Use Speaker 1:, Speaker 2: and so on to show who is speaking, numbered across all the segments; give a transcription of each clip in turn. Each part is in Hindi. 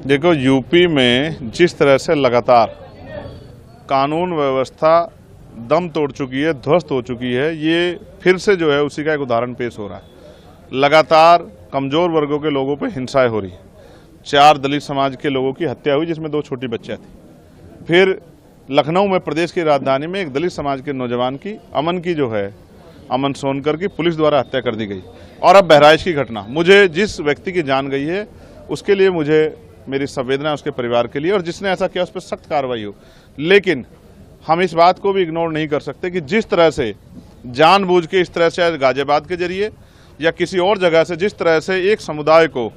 Speaker 1: देखो, यूपी में जिस तरह से लगातार कानून व्यवस्था दम तोड़ चुकी है, ध्वस्त हो चुकी है, ये फिर से जो है उसी का एक उदाहरण पेश हो रहा है। लगातार कमजोर वर्गों के लोगों पे हिंसाएं हो रही है। 4 दलित समाज के लोगों की हत्या हुई, जिसमें 2 छोटी बच्चियां थी। फिर लखनऊ में, प्रदेश की राजधानी में, एक दलित समाज के नौजवान की, अमन सोनकर की, पुलिस द्वारा हत्या कर दी गई। और अब बहराइच की घटना, मुझे जिस व्यक्ति की जान गई है उसके लिए मुझे मेरी संवेदना उसके परिवार के लिए, और जिसने ऐसा किया उस पर सख्त कार्रवाई हो। लेकिन हम इस बात को भी इग्नोर नहीं कर सकते कि जिस तरह से जानबूझ के, इस तरह से गाजियाबाद के जरिए या किसी और जगह से, जिस तरह से एक समुदाय को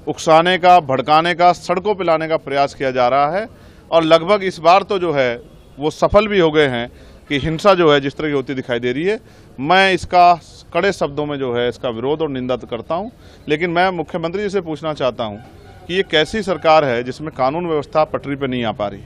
Speaker 1: उकसाने का, भड़काने का, सड़कों पर लाने का प्रयास किया जा रहा है, और लगभग इस बार तो जो है वो सफल भी हो गए हैं कि हिंसा जो है जिस तरह की होती दिखाई दे रही है। मैं इसका कड़े शब्दों में जो है इसका विरोध और निंदा करता हूं। लेकिन मैं मुख्यमंत्री जी से पूछना चाहता हूं कि ये कैसी सरकार है जिसमें कानून व्यवस्था पटरी पर नहीं आ पा रही।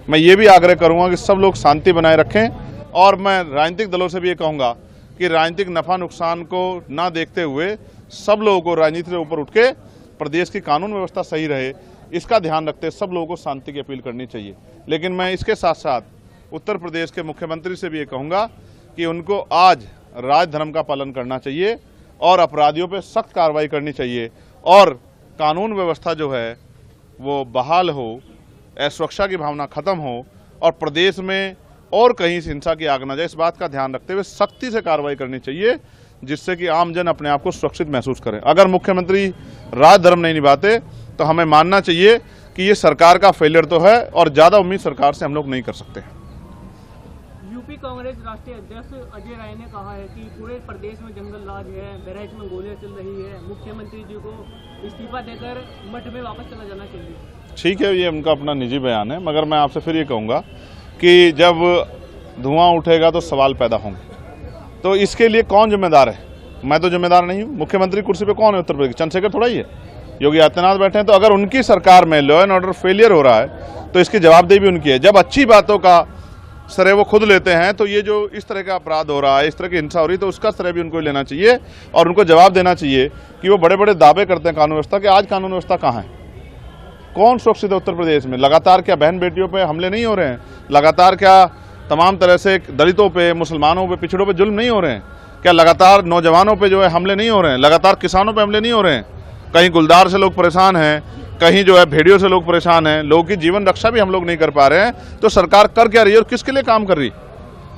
Speaker 1: मैं ये भी आग्रह करूंगा कि सब लोग शांति बनाए रखें, और मैं राजनीतिक दलों से भी ये कहूँगा कि राजनीतिक नफा नुकसान को ना देखते हुए सब लोगों को राजनीति से ऊपर उठ के प्रदेश की कानून व्यवस्था सही रहे, इसका ध्यान रखते सब लोगों को शांति की अपील करनी चाहिए। लेकिन मैं इसके साथ साथ उत्तर प्रदेश के मुख्यमंत्री से भी ये कहूँगा कि उनको आज राजधर्म का पालन करना चाहिए और अपराधियों पर सख्त कार्रवाई करनी चाहिए, और कानून व्यवस्था जो है वो बहाल हो, असुरक्षा की भावना खत्म हो, और प्रदेश में और कहीं से हिंसा की आग न जाए, इस बात का ध्यान रखते हुए सख्ती से कार्रवाई करनी चाहिए, जिससे कि आमजन अपने आप को सुरक्षित महसूस करे। अगर मुख्यमंत्री राजधर्म नहीं निभाते तो हमें मानना चाहिए कि ये सरकार का फेलियर तो है, और ज़्यादा उम्मीद सरकार से हम लोग नहीं कर सकते।
Speaker 2: यूपी कांग्रेस राष्ट्रीय अध्यक्ष अजय राय ने कहा है कि पूरे प्रदेश में जंगल राज है, बहराइच में गोलियां चल रही है, मुख्यमंत्री जी को इस्तीफा देकर मठ में वापस चला जाना चाहिए। ठीक
Speaker 1: है, ये उनका अपना निजी बयान है, मगर मैं आपसे फिर ये कहूँगा कि जब धुआं उठेगा तो सवाल पैदा होंगे। तो इसके लिए कौन जिम्मेदार है? मैं तो जिम्मेदार नहीं हूँ। मुख्यमंत्री कुर्सी पे कौन है उत्तर प्रदेश? चंद्रशेखर थोड़ा ही है, योगी आदित्यनाथ बैठे हैं। तो अगर उनकी सरकार में लॉ एंड ऑर्डर फेलियर हो रहा है तो इसकी जवाबदेही भी उनकी है। जब अच्छी बातों का श्रेय वो खुद लेते हैं, तो ये जो इस तरह का अपराध हो रहा है, इस तरह की हिंसा हो रही है, तो उसका श्रेय भी उनको लेना चाहिए, और उनको जवाब देना चाहिए कि वो बड़े बड़े दावे करते हैं कानून व्यवस्था के। आज कानून व्यवस्था कहाँ है? कौन सुरक्षित है उत्तर प्रदेश में? लगातार क्या बहन बेटियों पे हमले नहीं हो रहे हैं? लगातार क्या तमाम तरह से दलितों पे, मुसलमानों पे, पिछड़ों पे जुल्म नहीं हो रहे हैं? क्या लगातार नौजवानों पे जो है हमले नहीं हो रहे हैं? लगातार किसानों पे हमले नहीं हो रहे हैं? कहीं गुलदार से लोग परेशान हैं, कहीं जो है भेड़ियों से लोग परेशान हैं, लोगों की जीवन रक्षा भी हम लोग नहीं कर पा रहे हैं। तो सरकार कर क्या रही है और किसके लिए काम कर रही?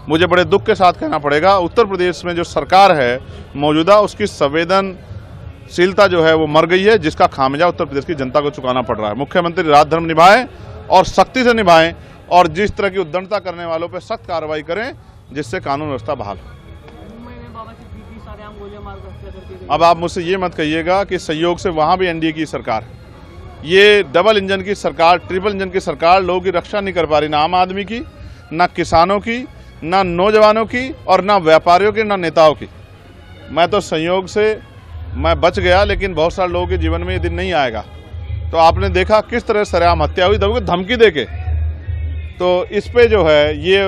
Speaker 1: मुझे बड़े दुख के साथ कहना पड़ेगा, उत्तर प्रदेश में जो सरकार है मौजूदा, उसकी संवेदनशीलता जो है वो मर गई है, जिसका खामियाजा उत्तर प्रदेश की जनता को चुकाना पड़ रहा है। मुख्यमंत्री राजधर्म निभाएं और सख्ती से निभाएं, और जिस तरह की उद्दंडता करने वालों पर सख्त कार्रवाई करें, जिससे कानून व्यवस्था बहाल हो। अब आप मुझसे ये मत कहिएगा कि सहयोग से वहाँ भी एनडीए की सरकार है। ये डबल इंजन की सरकार, ट्रिपल इंजन की सरकार लोगों की रक्षा नहीं कर पा रही, ना आम आदमी की, ना किसानों की, ना नौजवानों की, और ना व्यापारियों की, ना नेताओं की। मैं तो संयोग से मैं बच गया, लेकिन बहुत सारे लोगों के जीवन में ये दिन नहीं आएगा। तो आपने देखा किस तरह सरेआम हत्या हुई, धमकी देके। तो इस पे जो है ये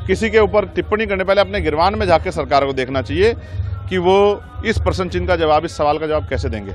Speaker 1: किसी के ऊपर टिप्पणी करने पहले अपने गिरबान में जाके सरकार को देखना चाहिए कि वो इस प्रश्न चिन्ह का जवाब, इस सवाल का जवाब कैसे देंगे।